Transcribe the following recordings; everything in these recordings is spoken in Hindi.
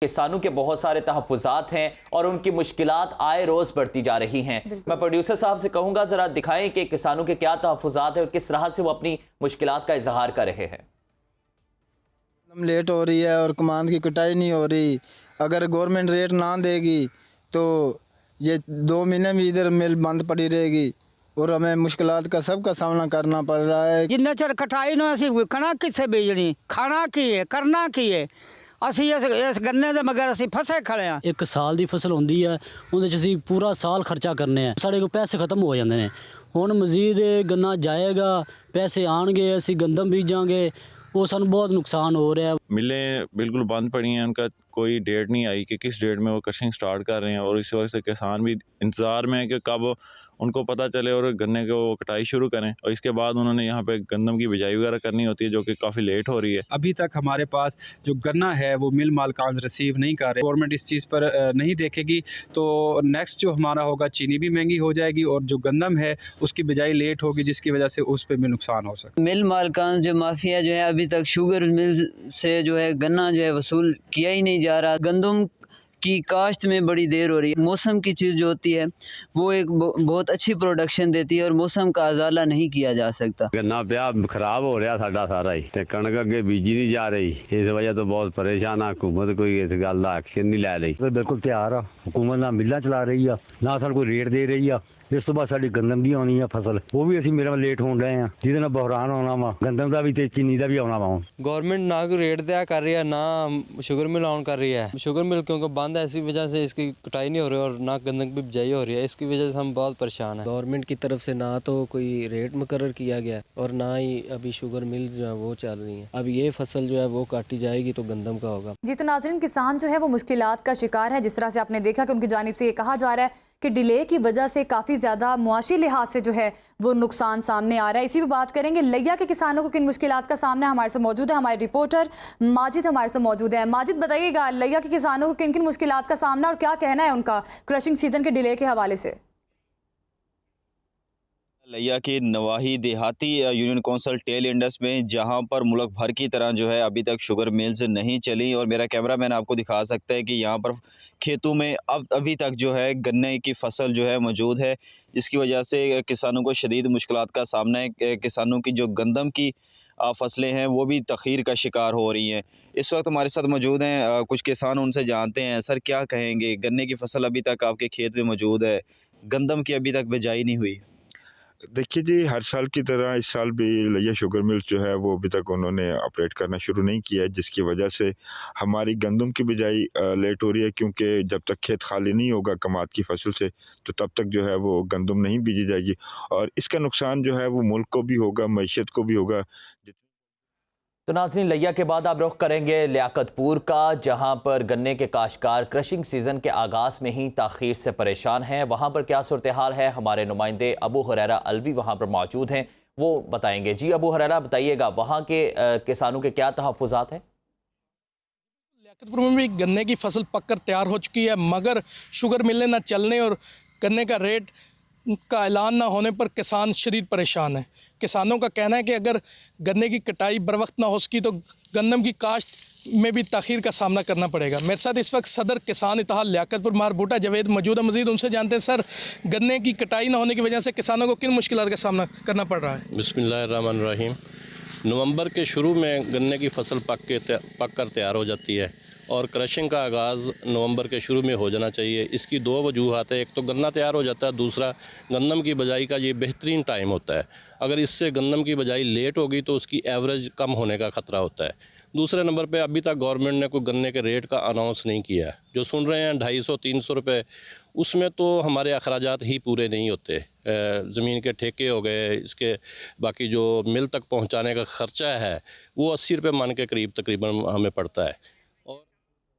किसानों के बहुत सारे तहफ़्फ़ुज़ात हैं और उनकी मुश्किलात आए रोज़ बढ़ती जा रही हैं। मैं प्रोड्यूसर साहब से कहूँगा ज़रा दिखाएं कि किसानों के क्या तहफ़्फ़ुज़ात हैं और किस तरह से वो अपनी मुश्किलात का इजहार कर रहे हैं। लेट हो रही है और कमांद की कटाई नहीं हो रही। अगर गवर्नमेंट रेट ना देगी तो ये 2 महीने भी इधर मिल बंद पड़ी रहेगी और हमें मुश्किलात का सबका सामना करना पड़ रहा है। जिन्ना चर कटाई ना असी कणक कित्थे बेचनी, खाना की है, करना की है। ਅਸੀਂ ਇਸ ਗੰਨੇ ਦੇ ਮਗਰ ਅਸੀਂ ਫਸੇ ਖੜੇ ਆ। ਇੱਕ ਸਾਲ ਦੀ ਫਸਲ ਹੁੰਦੀ ਹੈ, ਉਹਦੇ 'ਚ ਅਸੀਂ ਪੂਰਾ ਸਾਲ ਖਰਚਾ ਕਰਨੇ ਆ, ਸਾਡੇ ਕੋਲ ਪੈਸੇ ਖਤਮ ਹੋ ਜਾਂਦੇ ਨੇ। ਹੁਣ ਮਜ਼ੀਦ ਗੰਨਾ ਜਾਏਗਾ, ਪੈਸੇ ਆਣਗੇ, ਅਸੀਂ ਗੰਦਮ ਬੀਜਾਂਗੇ, वो सानू बहुत नुकसान हो रहा है। मिलें बिल्कुल बंद पड़ी हैं, उनका कोई डेट नहीं आई कि किस डेट में वो क्रशिंग स्टार्ट कर रहे हैं और इस वजह से किसान भी इंतज़ार में है कि कब उनको पता चले और गन्ने को कटाई शुरू करें। और इसके बाद उन्होंने यहाँ पे गंदम की बिजाई वगैरह करनी होती है जो कि काफ़ी लेट हो रही है। अभी तक हमारे पास जो गन्ना है वो मिल मालकान रिसीव नहीं कर रहे। गवर्नमेंट इस चीज़ पर नहीं देखेगी तो नेक्स्ट जो हमारा होगा चीनी भी महंगी हो जाएगी और जो गंदम है उसकी बिजाई लेट होगी जिसकी वजह से उस पर भी नुकसान हो सकता है। मिल मालकान जो माफिया जो है अभी तक शुगर मिल से जो है गन्ना जो है वसूल किया ही नहीं जा रहा। गंदम की काश्त में बड़ी देर हो रही है। मौसम की चीज़ जो होती है वो एक बहुत अच्छी प्रोडक्शन देती है और मौसम का अजाला नहीं किया जा सकता। गन्ना पिया खराब हो रहा साडा सारा ही ते कणक अगे बीजी नहीं जा रही, इस वजह तो बहुत परेशान है। हुकूमत कोई इस गल का एक्शन नहीं लै रही। बिल्कुल तैयार आ, हुकूमत ना मिलां चला रही है ना सानू कोई रेट दे रही है। इस तो बाद साडी गंदम दी आनी है फसल, वो भी असीं मेरा लेट होण रहे हैं जिहदे नाल बहरान आउणा वा, गंदम दा भी ते चीनी दा भी आउणा वा। गवर्नमेंट ना कोई रेट दिया कर रही है ना शुगर मिल ऑन कर रही है। शुगर मिल क्योंकि बंद है इसी वजह से इसकी कटाई नहीं हो रही और ना गंदम की बिजाई हो रही है। इसकी वजह से हम बहुत परेशान हैं। गवर्नमेंट की तरफ से ना तो कोई रेट मुकर्रर किया गया और ना ही अभी शुगर मिल्स जो है वो चल रही हैं। अब ये फसल जो है वो काटी जाएगी तो गंदम का होगा। जी तो नाज़रीन, किसान जो है वो मुश्किलात का शिकार है। जिस तरह से आपने देखा कि उनकी जानिब से ये कहा जा रहा है कि डिले की वजह से काफ़ी ज़्यादा मुआशी लिहाज से जो है वो नुकसान सामने आ रहा है। इसी पर बात करेंगे लिया के किसानों को किन मुश्किलात का सामना। हमारे साथ मौजूद है हमारे रिपोर्टर माजिद, हमारे साथ मौजूद है। माजिद, बताइएगा लिया के किसानों को किन किन मुश्किलात का सामना और क्या कहना है उनका क्रशिंग सीजन के डिले के हवाले से। लिया की नवाही देहाती यूनियन कौंसिल टेल इंडस में जहां पर मुल्क भर की तरह जो है अभी तक शुगर मिल्स नहीं चली और मेरा कैमरामैन आपको दिखा सकता है कि यहां पर खेतों में अभी तक जो है गन्ने की फसल जो है मौजूद है, जिसकी वजह से किसानों को शदीद मुश्किलात का सामना है। किसानों की जो गंदम की फसलें हैं वो भी तखीर का शिकार हो रही हैं। इस वक्त हमारे साथ मौजूद हैं कुछ किसान, उनसे जानते हैं सर क्या कहेंगे। गन्ने की फसल अभी तक आपके खेत में मौजूद है, गंदम की अभी तक बिजाई नहीं हुई। देखिए जी, हर साल की तरह इस साल भी लिया शुगर मिल जो है वो अभी तक उन्होंने ऑपरेट करना शुरू नहीं किया है, जिसकी वजह से हमारी गंदम की बिजाई लेट हो रही है। क्योंकि जब तक खेत खाली नहीं होगा कमाद की फसल से तो तब तक जो है वो गंदम नहीं बीजी जाएगी और इसका नुकसान जो है वो मुल्क को भी होगा, मईशत को भी होगा। तो नाज़रीन, लिया के बाद आप रुख करेंगे लियाकतपुर का, जहां पर गन्ने के काश्तकार क्रशिंग सीज़न के आगाज़ में ही ताख़ीर से परेशान हैं। वहां पर क्या सूरत हाल है, हमारे नुमाइंदे अबू हुरैरा अलवी वहां पर मौजूद हैं, वो बताएंगे। जी अबू हुरैरा, बताइएगा वहां के किसानों के क्या तहफ़्फ़ुज़ात हैं। लियाकतपुर में भी गन्ने की फसल पककर तैयार हो चुकी है, मगर शुगर मिलें न चलने और गन्ने का रेट का ऐलान ना होने पर किसान शदीद परेशान है। किसानों का कहना है कि अगर गन्ने की कटाई बर वक्त ना हो सकी तो गंदम की काश्त में भी ताख़ीर का सामना करना पड़ेगा। मेरे साथ इस वक्त सदर किसान इत्तेहाद लियाकतपुर मार बूटा जवेद मौजूद है। मज़ीद उनसे जानते हैं सर, गन्ने की कटाई ना होने की वजह से किसानों को किन मुश्किलात का सामना करना पड़ रहा है। बिस्मिल्लाहिर्रहमानिर्रहीम। नवंबर के शुरू में गन्ने की फसल पक कर तैयार हो जाती है और क्रशिंग का आगाज़ नवंबर के शुरू में हो जाना चाहिए। इसकी दो वजूहत है, एक तो गन्ना तैयार हो जाता है, दूसरा गंदम की बजाई का ये बेहतरीन टाइम होता है। अगर इससे गंदम की बजाई लेट होगी तो उसकी एवरेज कम होने का ख़तरा होता है। दूसरे नंबर पे अभी तक गवर्नमेंट ने कोई गन्ने के रेट का अनाउंस नहीं किया है। जो सुन रहे हैं 250-300 रुपये, उसमें तो हमारे अखराजात ही पूरे नहीं होते। ज़मीन के ठेके हो गए, इसके बाकी जो मिल तक पहुँचाने का ख़र्चा है वो 80 रुपये मन के करीब तकरीबन हमें पड़ता है।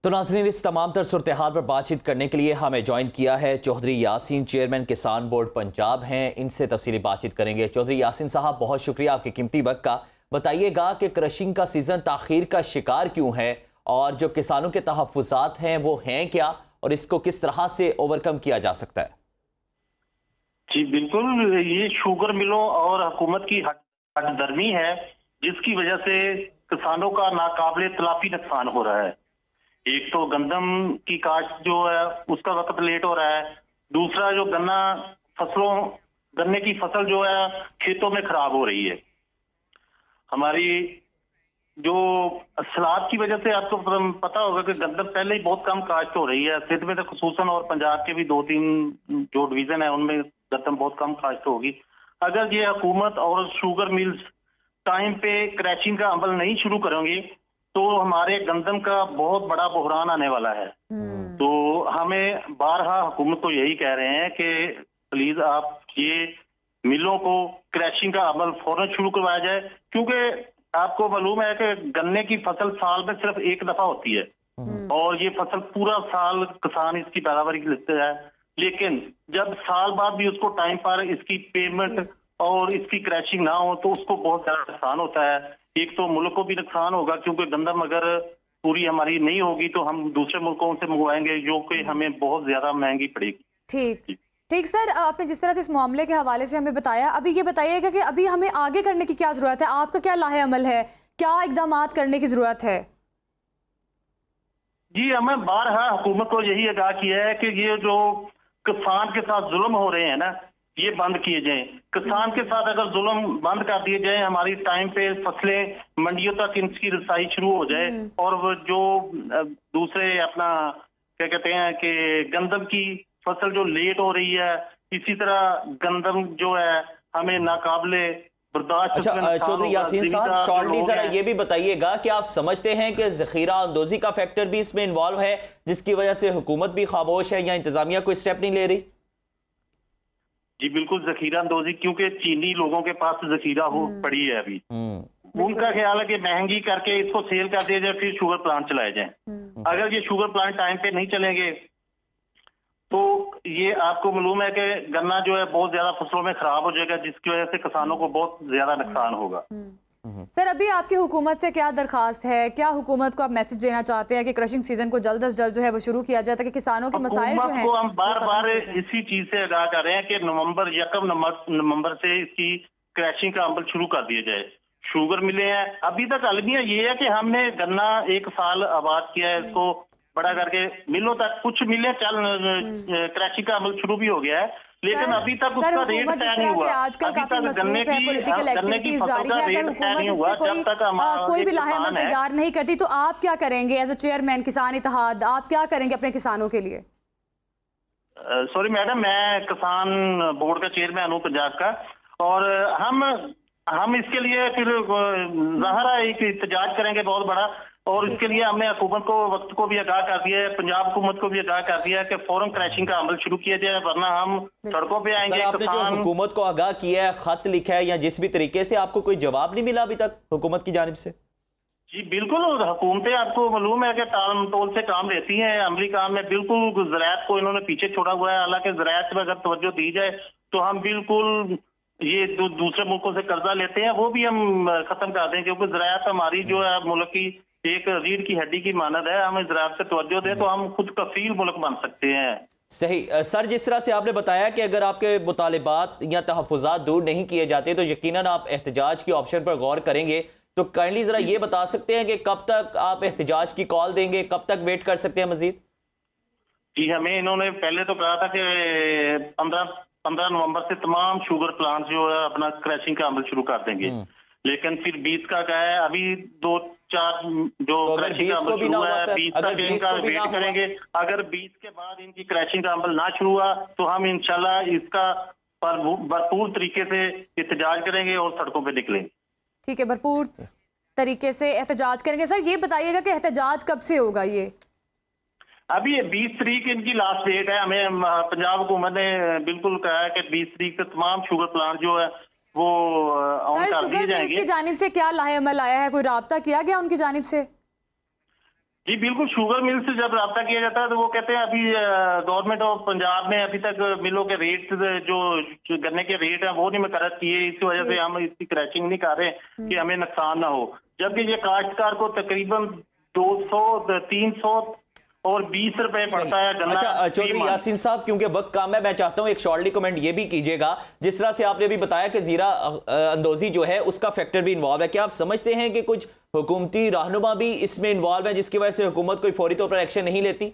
तो नाज़रीन, इस तमाम तर सूरत हाल पर बातचीत करने के लिए हमें ज्वाइन किया है चौधरी यासीन, चेयरमैन किसान बोर्ड पंजाब हैं। इनसे तफसीली बातचीत करेंगे। चौधरी यासीन साहब, बहुत शुक्रिया आपके कीमती वक्त का। बताइएगा कि क्रशिंग का सीज़न ताख़ीर का शिकार क्यों है और जो किसानों के तहफ़्फ़ुज़ात हैं वो हैं क्या और इसको किस तरह से ओवरकम किया जा सकता है। जी बिल्कुल, ये शुगर मिलों और हुकूमत की हटदर्मी है जिसकी वजह से किसानों का नाकाबिले तलाफी नुकसान हो रहा है। एक तो गंदम की काश्त जो है उसका वक्त लेट हो रहा है, दूसरा जो गन्ने की फसल जो है खेतों में खराब हो रही है। हमारी जो सलाद की वजह से आपको पता होगा कि गंदम पहले ही बहुत कम काश्त हो रही है, सिंध में तो खुसूसन और पंजाब के भी 2-3 जो डिवीजन है उनमें गंदम बहुत कम काश्त होगी। अगर ये हुकूमत और शुगर मिल्स टाइम पे क्रैशिंग का अमल नहीं शुरू करेंगे तो हमारे गंदम का बहुत बड़ा बहरान आने वाला है। तो हमें बारहा हुकूमत को यही कह रहे हैं कि प्लीज आप ये मिलों को क्रैशिंग का अमल फौरन शुरू करवाया जाए, क्योंकि आपको मालूम है कि गन्ने की फसल साल में सिर्फ एक दफा होती है और ये फसल पूरा साल किसान इसकी पैदावारी लेते हैं, लेकिन जब साल बाद भी उसको टाइम पर इसकी पेमेंट और इसकी क्रैशिंग ना हो तो उसको बहुत ज्यादा नुकसान होता है। एक तो मुल्क को भी नुकसान होगा, क्योंकि गंदम अगर पूरी हमारी नहीं होगी तो हम दूसरे मुल्कों से मंगवाएंगे जो कि हमें बहुत ज्यादा महंगी पड़ेगी। ठीक सर, आपने जिस तरह से इस मामले के हवाले से हमें बताया, अभी ये बताइएगा कि अभी हमें आगे करने की क्या जरूरत है, आपका क्या लाहे अमल है, क्या इकदाम करने की जरूरत है? जी, हमें बारहा हुकूमत को यही आगाह किया है कि ये जो किसान के साथ जुल्म हो रहे हैं ना, ये बंद किए जाएं। किसान के साथ अगर जुल्म बंद कर दिए जाए, हमारी टाइम पे फसलें मंडियों तक इनकी रसाई शुरू हो जाए और वो जो दूसरे अपना क्या कहते हैं कि गंदम की फसल जो लेट हो रही है, इसी तरह गंदम जो है हमें नाकाबिले बर्दाश्त। अच्छा चौधरी यासीन साहब, शॉर्टली जरा ये भी बताइएगा कि आप समझते हैं कि जखीरा अंदोजी का फैक्टर भी इसमें इन्वॉल्व है, जिसकी वजह से हुकूमत भी खामोश है या इंतजामिया कोई स्टेप नहीं ले रही? जी बिल्कुल, जखीरा अंदोजी, क्योंकि चीनी लोगों के पास जखीरा हो पड़ी है अभी। उनका ख्याल है कि महंगी करके इसको सेल कर दिया जाए, फिर शुगर प्लांट चलाए जाए। अगर ये शुगर प्लांट टाइम पे नहीं चलेंगे तो ये आपको मालूम है कि गन्ना जो है बहुत ज्यादा फसलों में खराब हो जाएगा, जिसकी वजह से किसानों को बहुत ज्यादा नुकसान होगा। सर, अभी आपकी हुकूमत से क्या दरखास्त है, क्या हुकूमत को आप मैसेज देना चाहते हैं कि क्रशिंग सीजन को जल्द से जल्द जो है वो शुरू किया जाए ताकि किसानों के मसाइल जो हैं को हम बार बार इसी चीज से आगाह कर रहे हैं कि नवंबर से इसकी क्रशिंग का अमल शुरू कर दिया जाए। शुगर मिले हैं, अभी तक अलमिया ये है कि हमने गन्ना एक साल आबाद किया है, इसको बड़ा करके मिलों तक कुछ मिले क्रशिंग का अमल शुरू भी हो गया है, लेकिन अभी तक उसका रेट तय नहीं हुआ। आजकल काफी मसरूफ है, पॉलिटिकल एक्टिविटीज जारी है, अगर हुकूमत इस पे कोई भी लाहेअमल तैयार नहीं करती तो आप क्या करेंगे एज ए चेयरमैन किसान इत्तेहाद, आप क्या करेंगे अपने किसानों के लिए? सॉरी मैडम, मैं किसान बोर्ड का चेयरमैन हूँ पंजाब का, और हम इसके लिए फिर ज़ाहिर है एक एहतजाज करेंगे बहुत बड़ा, और इसके लिए हमने हुकूमत को वक्त को भी आगाह कर दिया है, पंजाब हुकूमत को भी आगाह कर दिया है कि फौरन क्रैशिंग का अमल शुरू किया जाए, वरना हम सड़कों पे आएंगे। आपने जो हुकूमत को आगाह किया है, खत लिखा है या जिस भी तरीके से, आपको कोई जवाब नहीं मिला अभी तक हुकूमत की जानिब से? जी बिल्कुल, हुकूमतें आपको मालूम है कि टाल मटोल से काम लेती हैं, अमली काम में बिल्कुल ज़राअत को इन्होंने पीछे छोड़ा हुआ है। हालांकि ज़राअत में अगर तवज्जो दी जाए तो हम बिल्कुल ये दूसरे मुल्कों से कर्जा लेते हैं वो भी हम खत्म कर दें, क्योंकि ज़राअत हमारी जो है मुल्क की एक रीढ़ की हड्डी की मानद है। हमें ज़राअत से तवज्जो दें तो हम खुद कफील मुल्क बन सकते हैं। सही सर, जिस तरह से आपने बताया कि अगर आपके मुतालिबात या तहफ़्फ़ुज़ात दूर नहीं किए जाते तो यकीनन आप एहतजाज की ऑप्शन पर गौर करेंगे। तो काइंडली ज़रा ये बता सकते हैं कि कब तक आप एहतजाज की कॉल देंगे, कब तक वेट कर सकते हैं मज़ीद? जी, हमें इन्होंने पहले तो कहा था कि 15 नवंबर से तमाम शुगर प्लांट जो है अपना क्रैशिंग का अमल शुरू कर देंगे, लेकिन फिर 20 का क्या है, अभी 2-4 जो क्रैशिंग का अमल शुरू हुआ है, 20 तक इनका वेट करेंगे। अगर 20 के बाद इनकी क्रैशिंग का अमल ना शुरू हुआ तो हम इंशाल्लाह इसका भरपूर तरीके से एहतजाज करेंगे और सड़कों पर निकलेंगे। ठीक है, भरपूर तरीके से एहतजाज करेंगे। सर ये बताइएगा कि एहतजाज कब से होगा? ये अभी 20 तारीख इनकी लास्ट डेट है। हमें पंजाब हुकूमत ने बिल्कुल कहा है कि 20 तारीख से तमाम शुगर प्लांट जो है वो ऑन कर दिए जाएंगे। की जानिब से क्या लाहेअमल आया है, कोई राब्ता किया गया उनकी जानिब से? जी बिल्कुल, शुगर मिल से जब राब्ता किया जाता है तो वो कहते हैं अभी गवर्नमेंट ऑफ पंजाब ने अभी तक मिलों के रेट जो गन्ने के रेट हैं वो नहीं मुकर्रर किए, इसी वजह से हम इसकी क्रैशिंग नहीं कर रहे कि हमें नुकसान ना हो। जबकि ये काश्तकार को तकरीबन 200, 300 और 20 रुपए पड़ता है गन्ना। अच्छा चौधरी यासीन साहब, क्योंकि वक्त कम है, मैं चाहता हूं एक शॉर्टली कमेंट ये भी कीजिएगा। जिस तरह से आपने भी बताया कि जीरा अंदोजी जो है उसका फैक्टर भी इन्वॉल्व है, क्या आप समझते हैं कि कुछ हुकूमती रहनुमा भी इसमें इन्वॉल्व है जिसकी वजह से हुकूमत कोई फौरी तौर पर एक्शन नहीं लेती?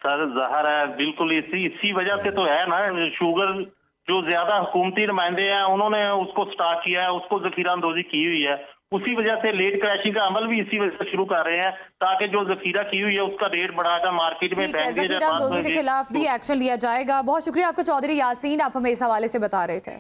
सर ज़ाहिर है बिल्कुल इसी वजह से तो है ना, शुगर जो ज्यादा हुकूमती नुमाइंदे हैं उन्होंने उसको स्टार्ट किया है, उसको जखीरा अंदोजी की हुई है, उसी वजह से लेट क्रैशिंग का अमल भी इसी वजह से शुरू कर रहे हैं ताकि जो जखीरा की हुई है उसका रेट बढ़ाकर मार्केट में जखीरा अंदोजी के खिलाफ भी एक्शन लिया जाएगा। बहुत शुक्रिया आपका चौधरी यासीन, आप हमें इस हवाले से बता रहे थे।